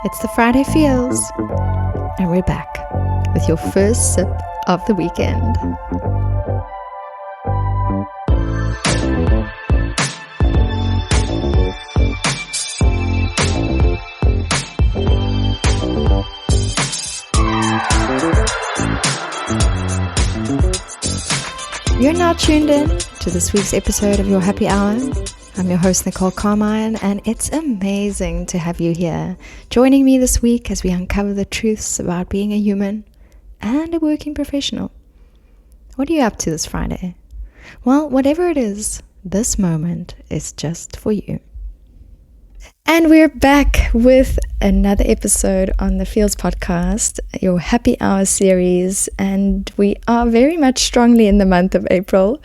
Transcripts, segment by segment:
It's the Friday Feels, and we're back with your first sip of the weekend. You're now tuned in to this week's episode of Your Happy Hour. I'm your host, Nicole Carmine, and it's amazing to have you here, joining me this week as we uncover the truths about being a human and a working professional. What are you up to this Friday? Well, whatever it is, this moment is just for you. And we're back with another episode on the Feels podcast, your Happy Hour series, and we are very much strongly in the month of April.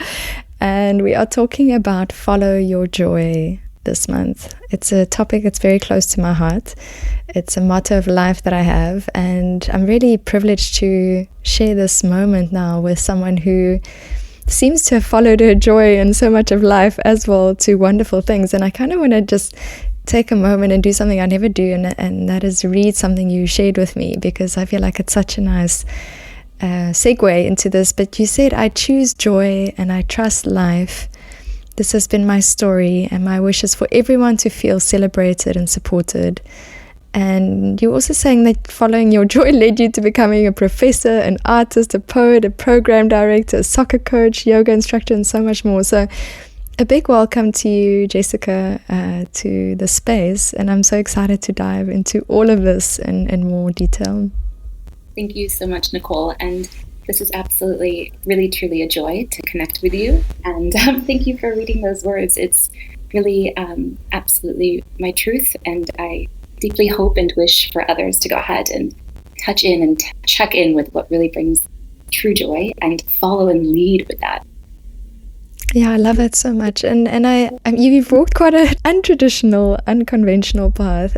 And we are talking about follow your joy this month. It's a topic that's very close to my heart. It's a motto of life that I have, and I'm really privileged to share this moment now with someone who seems to have followed her joy in so much of life as well to wonderful things. And I kind of want to just take a moment and do something I never do, and that is read something you shared with me, because I feel like it's such a nice segue into this. But you said, I choose joy and I trust life. This has been my story, and my wish is for everyone to feel celebrated and supported. And you're also saying that following your joy led you to becoming a professor, an artist, a poet, a program director, a soccer coach, yoga instructor, and so much more. So a big welcome to you, Jessica, to the space. And I'm so excited to dive into all of this in more detail. Thank you so much, Nicole. And this is absolutely, really, truly a joy to connect with you. And thank you for reading those words. It's really absolutely my truth. And I deeply hope and wish for others to go ahead and touch in and check in with what really brings true joy and follow and lead with that. Yeah, I love it so much. And you've walked quite an untraditional, unconventional path.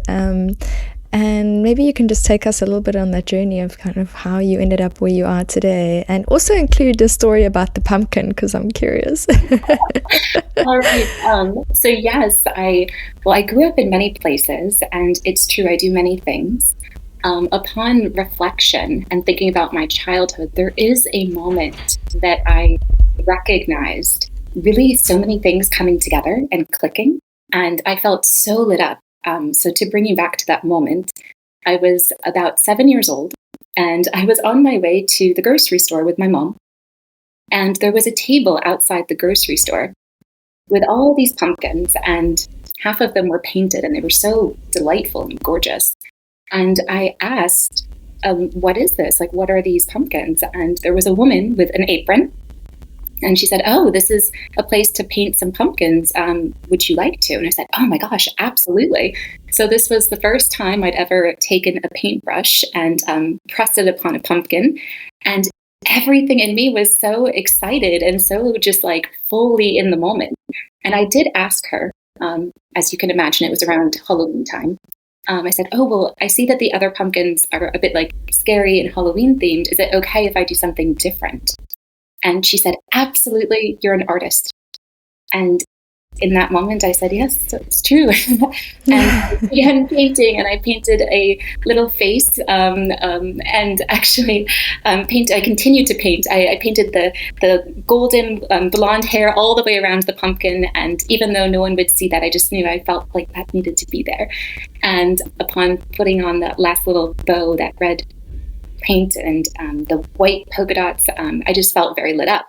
And maybe you can just take us a little bit on that journey of kind of how you ended up where you are today, and also include the story about the pumpkin, because I'm curious. All right. So yes, I grew up in many places, and it's true, I do many things. Upon reflection and thinking about my childhood, there is a moment that I recognized really so many things coming together and clicking, and I felt so lit up. So to bring you back to that moment, I was about 7 years old, and I was on my way to the grocery store with my mom. And there was a table outside the grocery store with all these pumpkins, and half of them were painted, and they were so delightful and gorgeous. And I asked, what is this? Like, what are these pumpkins? And there was a woman with an apron. And she said, oh, this is a place to paint some pumpkins. Would you like to? And I said, oh my gosh, absolutely. So this was the first time I'd ever taken a paintbrush and pressed it upon a pumpkin. And everything in me was so excited and so just like fully in the moment. And I did ask her, as you can imagine, it was around Halloween time. I said, oh, well, I see that the other pumpkins are a bit like scary and Halloween themed. Is it okay if I do something different? And she said, absolutely, you're an artist. And in that moment, I said, yes, it's true. And I began painting, and I painted a little face. And actually, I continued to paint. I painted the golden blonde hair all the way around the pumpkin. And even though no one would see that, I just knew I felt like that needed to be there. And upon putting on that last little bow, that red paint and the white polka dots, I just felt very lit up.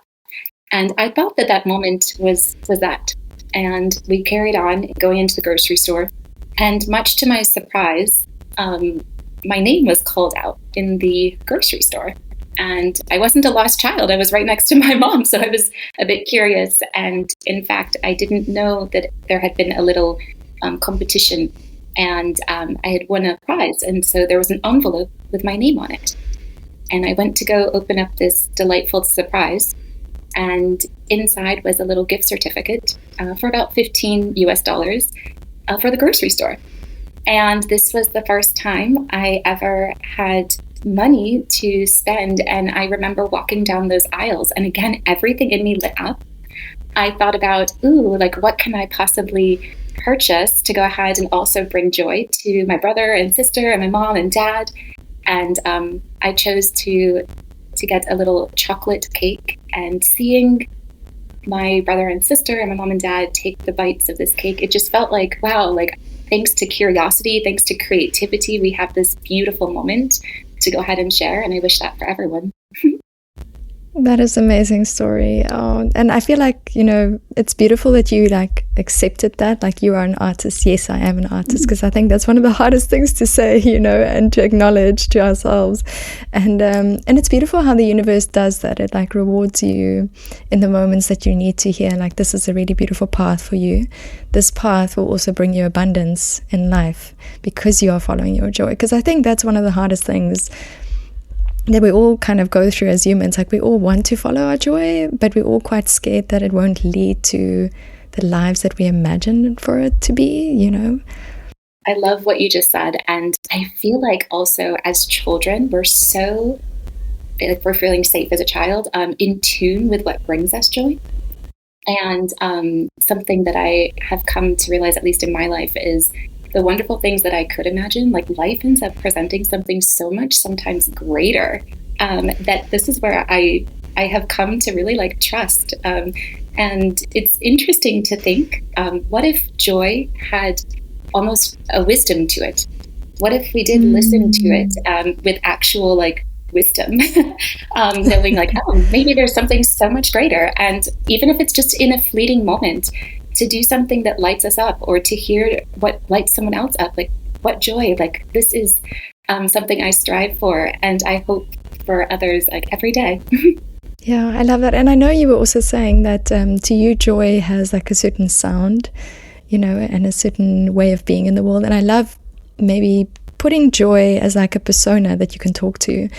And I thought that moment was that. And we carried on going into the grocery store. And much to my surprise, my name was called out in the grocery store. And I wasn't a lost child. I was right next to my mom. So I was a bit curious. And in fact, I didn't know that there had been a little competition. And I had won a prize. And so there was an envelope with my name on it. And I went to go open up this delightful surprise. And inside was a little gift certificate for about $15 for the grocery store. And this was the first time I ever had money to spend. And I remember walking down those aisles, and again, everything in me lit up. I thought about, what can I possibly purchase to go ahead and also bring joy to my brother and sister and my mom and dad. And I chose to get a little chocolate cake, and seeing my brother and sister and my mom and dad take the bites of this cake, it just felt like, wow, like thanks to curiosity, thanks to creativity, we have this beautiful moment to go ahead and share. And I wish that for everyone. That is an amazing story. And I feel like, it's beautiful that you like accepted that, like you are an artist. Yes, I am an artist, because I think that's one of the hardest things to say, and to acknowledge to ourselves. And it's beautiful how the universe does that. It like rewards you in the moments that you need to hear, like, this is a really beautiful path for you. This path will also bring you abundance in life because you are following your joy. Because I think that's one of the hardest things that we all kind of go through as humans. Like, we all want to follow our joy, but we're all quite scared that it won't lead to the lives that we imagine for it to be, I love what you just said. And I feel like also as children, we're so, like, we're feeling safe as a child, in tune with what brings us joy. And something that I have come to realize, at least in my life, is the wonderful things that I could imagine, like life ends up presenting something so much, sometimes greater, that this is where I have come to really like trust. And it's interesting to think, what if joy had almost a wisdom to it? What if we did listen to it with actual like wisdom, knowing like, oh, maybe there's something so much greater. And even if it's just in a fleeting moment, to do something that lights us up, or to hear what lights someone else up, like what joy, like this is something I strive for, and I hope for others like every day. Yeah, I love that. And I know you were also saying that to you, joy has like a certain sound, and a certain way of being in the world. And I love maybe putting joy as like a persona that you can talk to.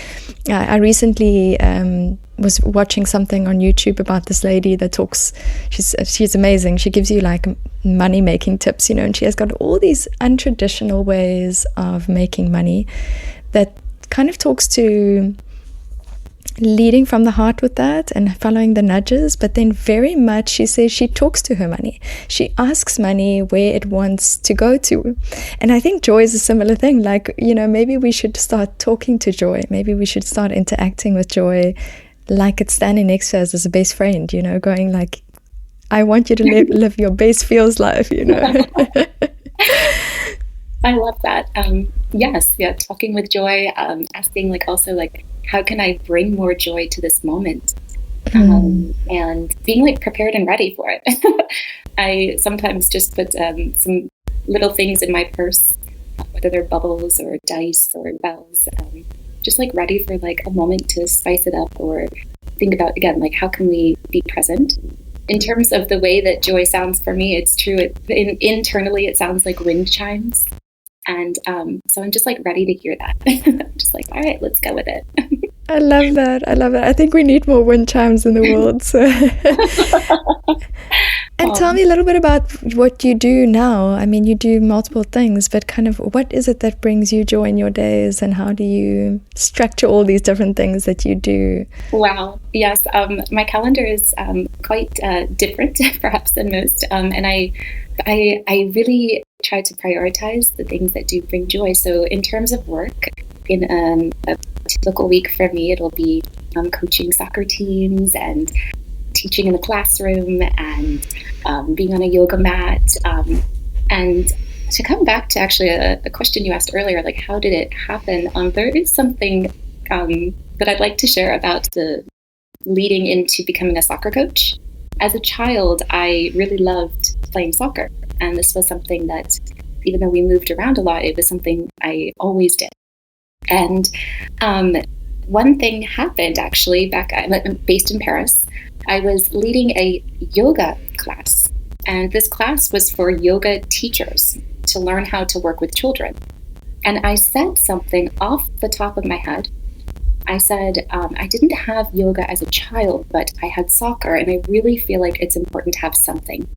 I recently was watching something on YouTube about this lady that talks. She's amazing. She gives you like money making tips, and she has got all these untraditional ways of making money that kind of talks to leading from the heart with that and following the nudges. But then very much, she says, she talks to her money. She asks money where it wants to go to. And I think joy is a similar thing. Like, maybe we should start talking to joy. Maybe we should start interacting with joy like it's standing next to us as a best friend, going like, I want you to live your best feels life, I love that. Yes, yeah, talking with joy, asking like also like, how can I bring more joy to this moment? And being like prepared and ready for it. I sometimes just put some little things in my purse, whether they're bubbles or dice or bells, just like ready for like a moment to spice it up, or think about, again, like how can we be present? In terms of the way that joy sounds for me, it's true. Internally, it sounds like wind chimes. And so I'm just like ready to hear that. Just like, all right, let's go with it. I love that. I think we need more wind chimes in the world. So. And tell me a little bit about what you do now. I mean, you do multiple things, but kind of what is it that brings you joy in your days, and how do you structure all these different things that you do? Wow. Yes. My calendar is quite different, perhaps, than most. And I really try to prioritize the things that do bring joy. So in terms of work, in a typical week for me, it'll be coaching soccer teams and teaching in the classroom and being on a yoga mat. And to come back to actually a question you asked earlier, like how did it happen? There is something that I'd like to share about the leading into becoming a soccer coach. As a child, I really loved playing soccer. And this was something that, even though we moved around a lot, it was something I always did. And one thing happened actually I'm based in Paris. I was leading a yoga class. And this class was for yoga teachers to learn how to work with children. And I said something off the top of my head. I said, I didn't have yoga as a child, but I had soccer, and I really feel like it's important to have something.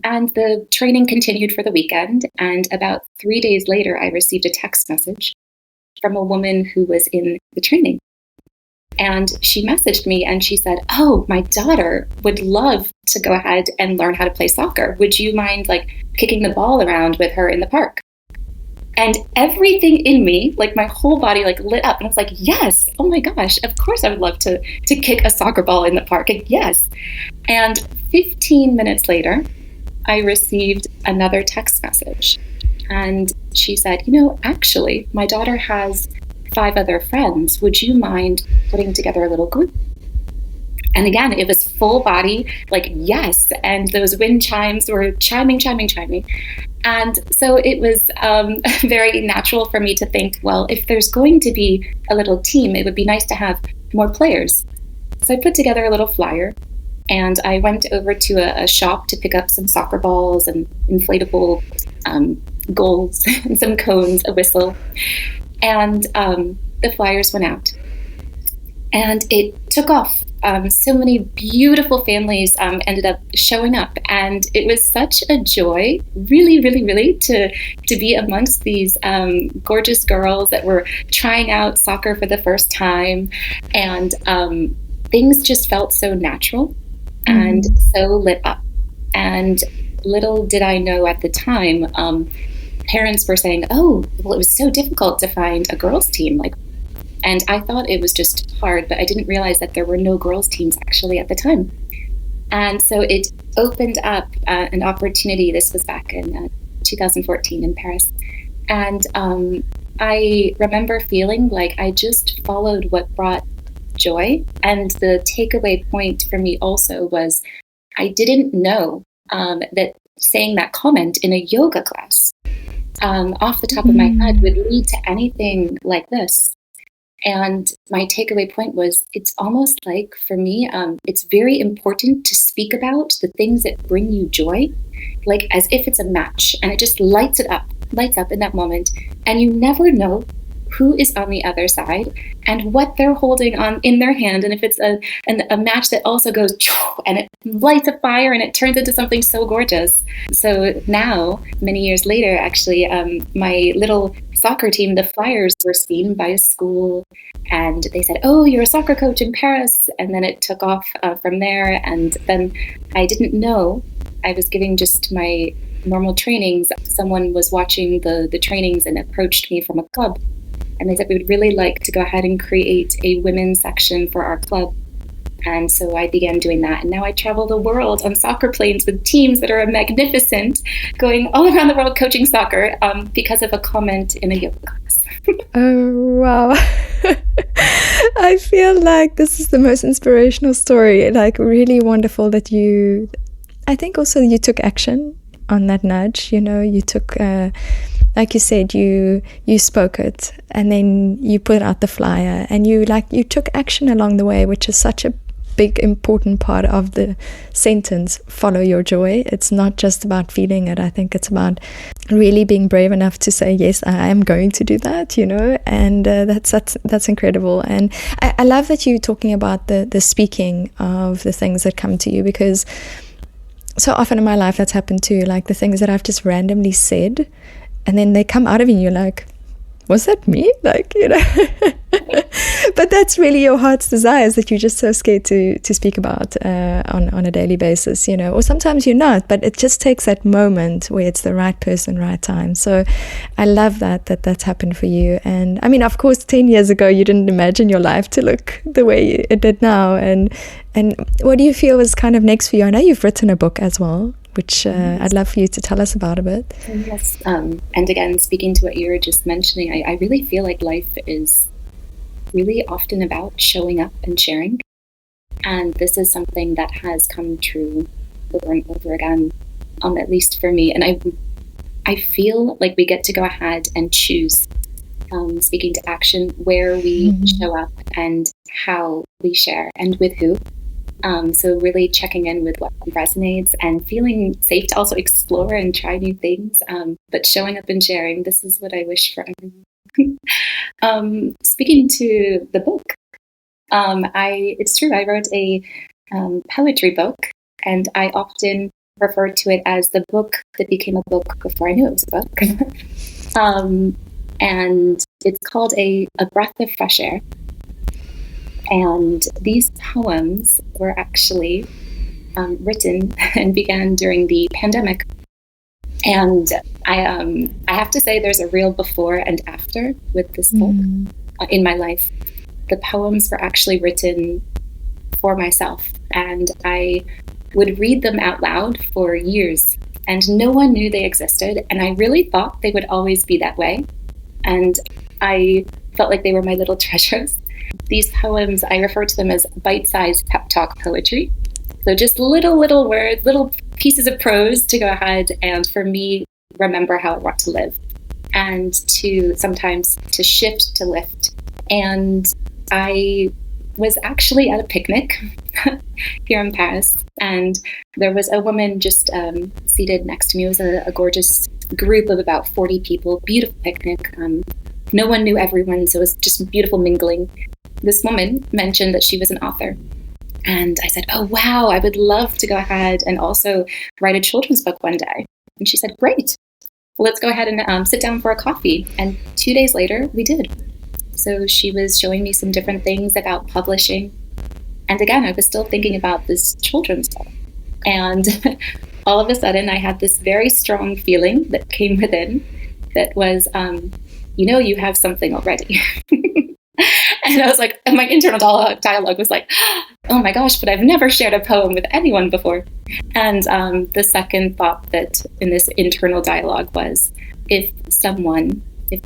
And the training continued for the weekend, and about 3 days later, I received a text message from a woman who was in the training. And she messaged me and she said, "Oh, my daughter would love to go ahead and learn how to play soccer. Would you mind like kicking the ball around with her in the park?" And everything in me, like my whole body, like lit up. And I was like, yes, oh my gosh, of course I would love to kick a soccer ball in the park. And yes. And 15 minutes later, I received another text message. And she said, actually, my daughter has 5 other friends. Would you mind putting together a little group? And again, it was full body, like, yes. And those wind chimes were chiming. And so it was very natural for me to think, well, if there's going to be a little team, it would be nice to have more players. So I put together a little flyer, and I went over to a shop to pick up some soccer balls and inflatable goals and some cones, a whistle. And the flyers went out. And it took off. So many beautiful families ended up showing up, and it was such a joy, really, really, really, to be amongst these gorgeous girls that were trying out soccer for the first time, and things just felt so natural and so lit up. And little did I know at the time, parents were saying, "Oh, well, it was so difficult to find a girls' team, like." And I thought it was just hard, but I didn't realize that there were no girls' teams actually at the time. And so it opened up an opportunity. This was back in 2014 in Paris. And I remember feeling like I just followed what brought joy. And the takeaway point for me also was I didn't know that saying that comment in a yoga class off the top of my head would lead to anything like this. And my takeaway point was, it's almost like, for me, it's very important to speak about the things that bring you joy, like as if it's a match, and it just lights up in that moment. And you never know who is on the other side and what they're holding on in their hand. And if it's a match that also goes and it lights a fire and it turns into something so gorgeous. So now, many years later, actually, my little soccer team, the Flyers, were seen by a school, and they said, "Oh, you're a soccer coach in Paris." And then it took off from there. And then I didn't know, I was giving just my normal trainings. Someone was watching the trainings and approached me from a club. And they said, "We would really like to go ahead and create a women's section for our club." And so I began doing that. And now I travel the world on soccer planes with teams that are magnificent, going all around the world coaching soccer because of a comment in a yoga class. Oh, wow. I feel like this is the most inspirational story. Like, really wonderful that I think also you took action on that nudge. You took... like you said, you spoke it, and then you put out the flyer, and you took action along the way, which is such a big, important part of the sentence, follow your joy. It's not just about feeling it. I think it's about really being brave enough to say, yes, I am going to do that, and that's incredible. And I love that you're talking about the speaking of the things that come to you, because so often in my life that's happened too, like the things that I've just randomly said, and then they come out of you and you're like, was that me? Like, but that's really your heart's desires that you're just so scared to speak about on a daily basis, or sometimes you're not, but it just takes that moment where it's the right person, right time. So I love that's happened for you. And I mean, of course, 10 years ago, you didn't imagine your life to look the way it did now. And what do you feel is kind of next for you? I know you've written a book as well, which I'd love for you to tell us about a bit. Yes. And again, speaking to what you were just mentioning, I really feel like life is really often about showing up and sharing. And this is something that has come true over and over again, at least for me. And I feel like we get to go ahead and choose, speaking to action, where we show up and how we share and with who. So really checking in with what resonates and feeling safe to also explore and try new things, but showing up and sharing. This is what I wish for everyone. Speaking to the book, it's true, I wrote a poetry book, and I often refer to it as the book that became a book before I knew it was a book. And it's called A Breath of Fresh Air. And these poems were actually written and began during the pandemic. And I have to say there's a real before and after with this book in my life. The poems were actually written for myself, and I would read them out loud for years, and no one knew they existed, and I really thought they would always be that way, and I felt like they were my little treasures. These poems, I refer to them as bite-sized pep talk poetry. So just little words, little pieces of prose to go ahead and, for me, remember how I want to live, and to sometimes to shift, to lift. And I was actually at a picnic here in Paris, and there was a woman just seated next to me. It was a gorgeous group of about 40 people, beautiful picnic. No one knew everyone, so it was just beautiful mingling. This woman mentioned that she was an author. And I said, oh, wow, I would love to go ahead and also write a children's book one day. And she said, great, well, let's go ahead and sit down for a coffee. And 2 days later, we did. So she was showing me some different things about publishing. And again, I was still thinking about this children's book. And all of a sudden, I had this very strong feeling that came within that was, you have something already. And I was like, and my internal dialogue was like, oh my gosh, but I've never shared a poem with anyone before. And the second thought that in this internal dialogue was, if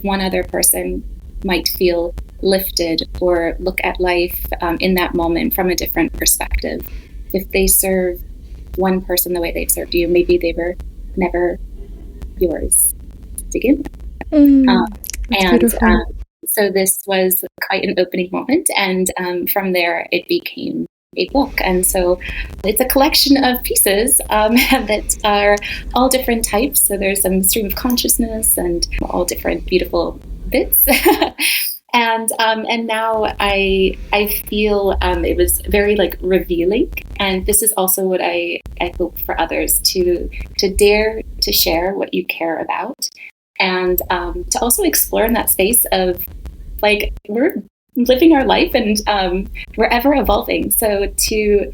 one other person might feel lifted or look at life in that moment from a different perspective, if they serve one person the way they've served you, maybe they were never yours to begin with. So this was quite an opening moment, and from there it became a book. And so it's a collection of pieces that are all different types. So there's some stream of consciousness and all different beautiful bits. And now I feel it was very revealing. And this is also what I hope for others to dare to share what you care about. And to also explore in that space of we're living our life and we're ever evolving. So to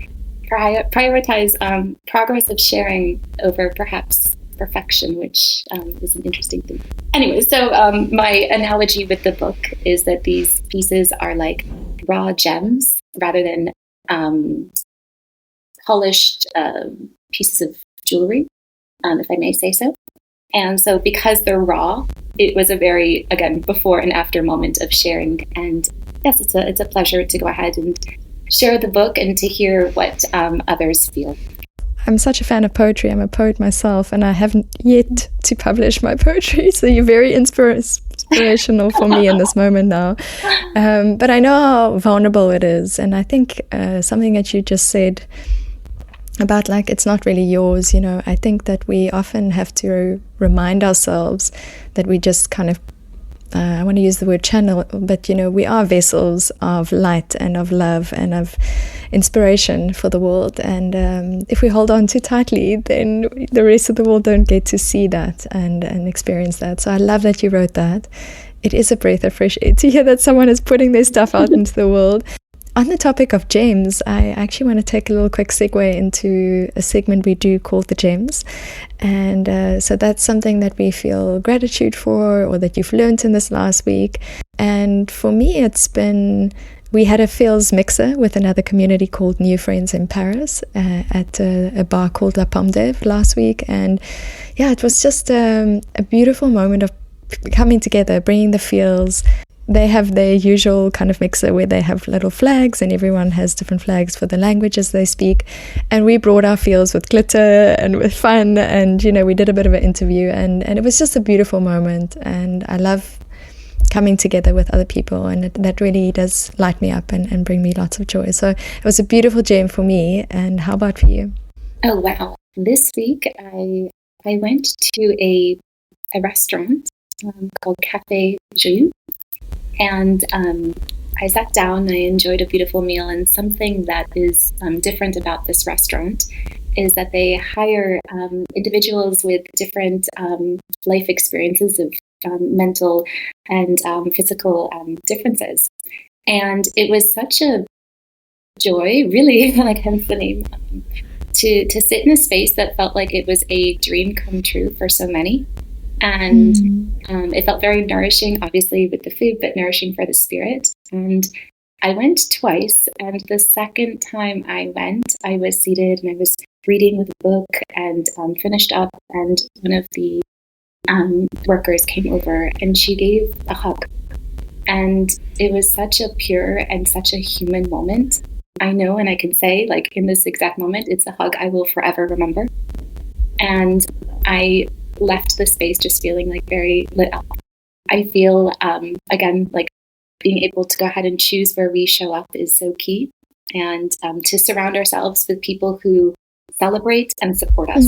prioritize progress of sharing over perhaps perfection, which is an interesting thing. Anyway, so my analogy with the book is that these pieces are like raw gems rather than polished pieces of jewelry, if I may say so. And so because they're raw, it was a very, again, before and after moment of sharing. And yes, it's a pleasure to go ahead and share the book and to hear what others feel. I'm such a fan of poetry. I'm a poet myself, and I haven't yet to publish my poetry. So you're very inspirational for me in this moment now. But I know how vulnerable it is. And I think something that you just said about it's not really yours, I think that we often have to remind ourselves that we just kind of, I want to use the word channel, but we are vessels of light and of love and of inspiration for the world. And if we hold on too tightly, then the rest of the world don't get to see that and experience that. So I love that you wrote that. It is a breath of fresh air to hear that someone is putting their stuff out into the world. On the topic of gems, I actually want to take a little quick segue into a segment we do called the Gems. And so that's something that we feel gratitude for, or that you've learned in this last week. And for me, it's been, we had a feels mixer with another community called New Friends in Paris at a bar called La Pomme d'Ève last week. And yeah, it was just a beautiful moment of coming together, bringing the feels. They have their usual kind of mixer where they have little flags and everyone has different flags for the languages they speak. And we brought our feels with glitter and with fun, and we did a bit of an interview, and it was just a beautiful moment. And I love coming together with other people, and that really does light me up and bring me lots of joy. So it was a beautiful gem for me. And how about for you? Oh, wow. This week I went to a restaurant called Café Joyeux. And I sat down, I enjoyed a beautiful meal, and something that is different about this restaurant is that they hire individuals with different life experiences of mental and physical differences. And it was such a joy, really, like hence the name, to sit in a space that felt like it was a dream come true for so many. And it felt very nourishing, obviously, with the food, but nourishing for the spirit. And I went twice. And the second time I went, I was seated and I was reading with a book and finished up. And one of the workers came over and she gave a hug. And it was such a pure and such a human moment. I know, and I can say, like, in this exact moment, it's a hug I will forever remember. And I left the space just feeling like very lit up. I feel, again, like being able to go ahead and choose where we show up is so key. And to surround ourselves with people who celebrate and support us.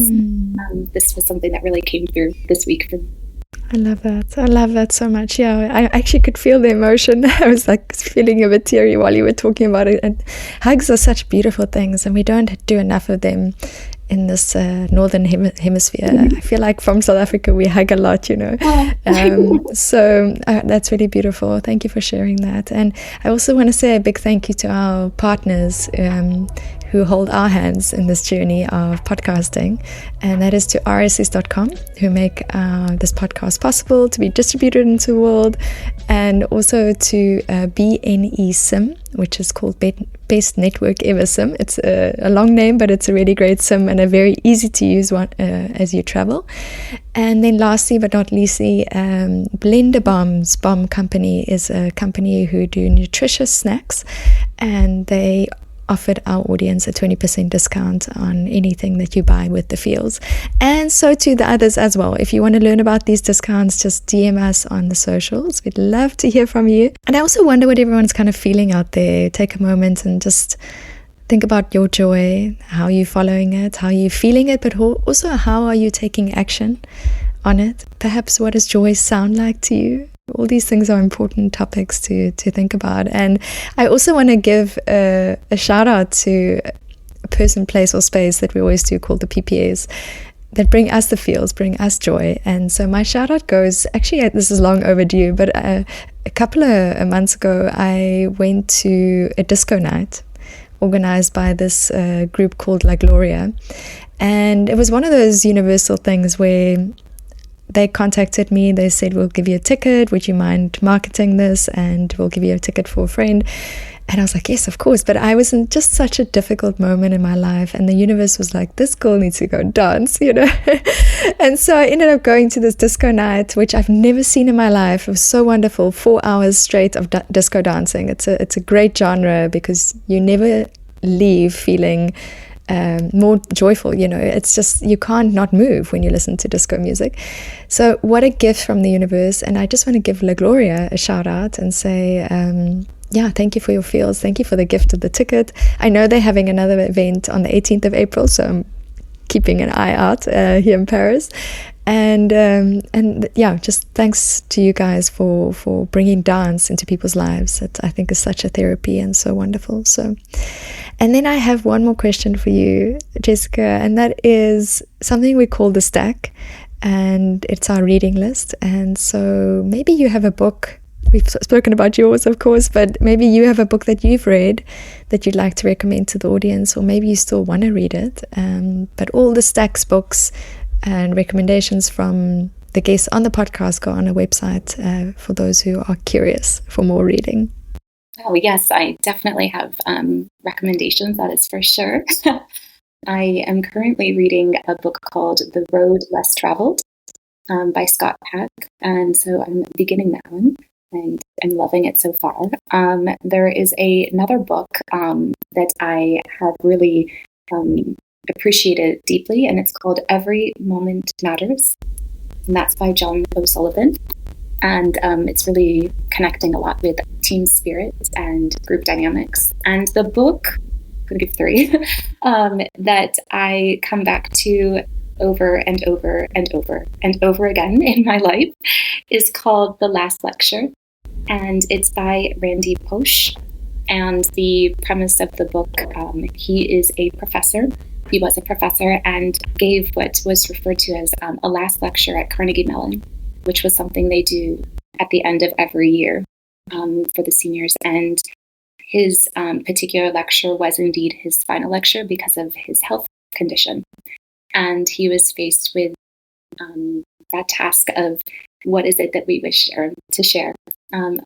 This was something that really came through this week for me. I love that. I love that so much. Yeah, I actually could feel the emotion. I was like feeling a bit teary while you were talking about it. And hugs are such beautiful things, and we don't do enough of them in this northern hemisphere. I feel like from South Africa we hug a lot, so that's really beautiful. Thank you for sharing that. And I also want to say a big thank you to our partners who hold our hands in this journey of podcasting, and that is to rss.com, who make this podcast possible to be distributed into the world, and also to BNE SIM, which is called Best Network Ever SIM. It's a long name, but it's a really great SIM and a very easy to use one as you travel. And then lastly but not leastly, Blender Bombs Bomb Company is a company who do nutritious snacks, and they offered our audience a 20% discount on anything that you buy with the feels, and so to the others as well. If you want to learn about these discounts, just DM us on the socials. We'd love to hear from you. And I also wonder what everyone's kind of feeling out there. Take a moment and just think about your joy. How are you following it? How are you feeling it? But also, how are you taking action on it? Perhaps, what does joy sound like to you? All these things are important topics to think about. And I also want to give a shout out to a person, place, or space that we always do called the PPAs, that bring us the feels, bring us joy. And so my shout out goes, actually this is long overdue, but a couple of months ago I went to a disco night organized by this group called La Gloria. And it was one of those universal things where they contacted me. They said, we'll give you a ticket. Would you mind marketing this? And we'll give you a ticket for a friend. And I was like, yes, of course. But I was in just such a difficult moment in my life. And the universe was like, this girl needs to go dance, And so I ended up going to this disco night, which I've never seen in my life. It was so wonderful. 4 hours straight of disco dancing. It's a great genre because you never leave feeling more joyful. It's just, you can't not move when you listen to disco music. So what a gift from the universe. And I just want to give La Gloria a shout out and say, thank you for your feels. Thank you for the gift of the ticket. I know they're having another event on the 18th of April, so I'm keeping an eye out here in Paris. And just thanks to you guys for bringing dance into people's lives. That I think is such a therapy and so wonderful. So, and then I have one more question for you, Jessica, and that is something we call the stack, and it's our reading list. And so maybe you have a book. We've spoken about yours, of course, but maybe you have a book that you've read that you'd like to recommend to the audience, or maybe you still want to read it. But all the stacks books and recommendations from the guests on the podcast go on a website for those who are curious for more reading. Oh, yes, I definitely have recommendations, that is for sure. I am currently reading a book called The Road Less Traveled by Scott Peck, and so I'm beginning that one, and I'm loving it so far. There is another book that I have really appreciated deeply, and it's called Every Moment Matters, and that's by John O'Sullivan. And it's really connecting a lot with team spirit and group dynamics. And the book, I'm going to give 3, that I come back to over and over and over and over again in my life is called The Last Lecture. And it's by Randy Posch. And the premise of the book, he is a professor. He was a professor and gave what was referred to as a last lecture at Carnegie Mellon, which was something they do at the end of every year for the seniors. And his particular lecture was indeed his final lecture because of his health condition. And he was faced with that task of what is it that we wish to share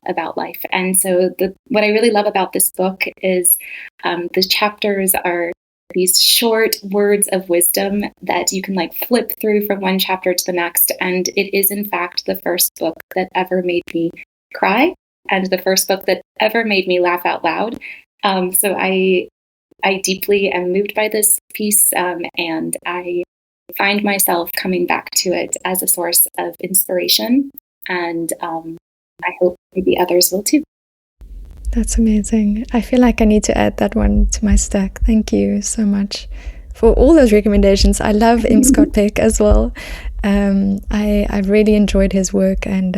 about life. And so what I really love about this book is the chapters are these short words of wisdom that you can like flip through from one chapter to the next. And it is, in fact, the first book that ever made me cry and the first book that ever made me laugh out loud. So I deeply am moved by this piece, and I find myself coming back to it as a source of inspiration. And I hope maybe others will too. That's amazing. I feel like I need to add that one to my stack. Thank you so much for all those recommendations. I love M. Scott Peck as well. I've really enjoyed his work, and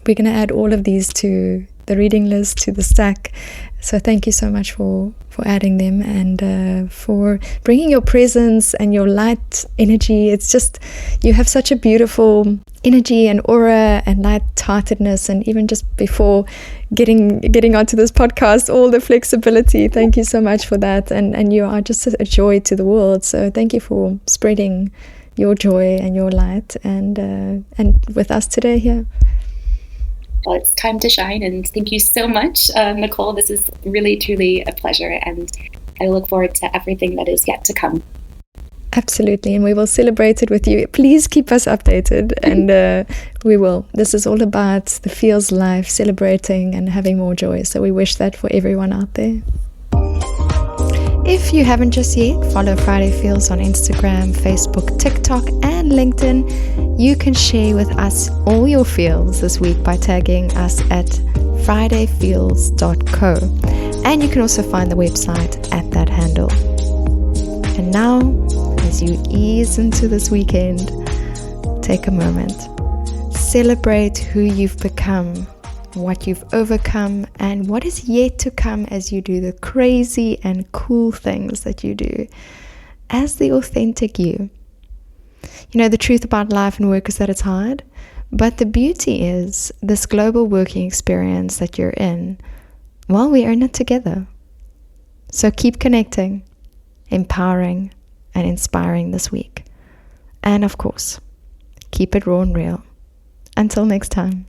we're going to add all of these to the reading list, to the stack. So thank you so much for adding them, and for bringing your presence and your light energy. It's just, you have such a beautiful energy and aura and light-heartedness, and even just before getting onto this podcast, all the flexibility. Thank you so much for that, and you are just a joy to the world. So thank you for spreading your joy and your light and with us today here. Well, it's time to shine, and thank you so much, Nicole. This is really, truly a pleasure, and I look forward to everything that is yet to come. Absolutely, and we will celebrate it with you. Please keep us updated, and we will. This is all about the feels life, celebrating and having more joy. So we wish that for everyone out there. If you haven't just yet, follow Friday Feels on Instagram, Facebook, TikTok, and LinkedIn. You can share with us all your feels this week by tagging us at fridayfeels.co. And you can also find the website at that handle. And now, as you ease into this weekend, take a moment. Celebrate who you've become, what you've overcome, and what is yet to come as you do the crazy and cool things that you do as the authentic you. You know, the truth about life and work is that it's hard, but the beauty is this global working experience that you're in, well, we earn it together. So keep connecting, empowering, and inspiring this week. And of course, keep it raw and real. Until next time.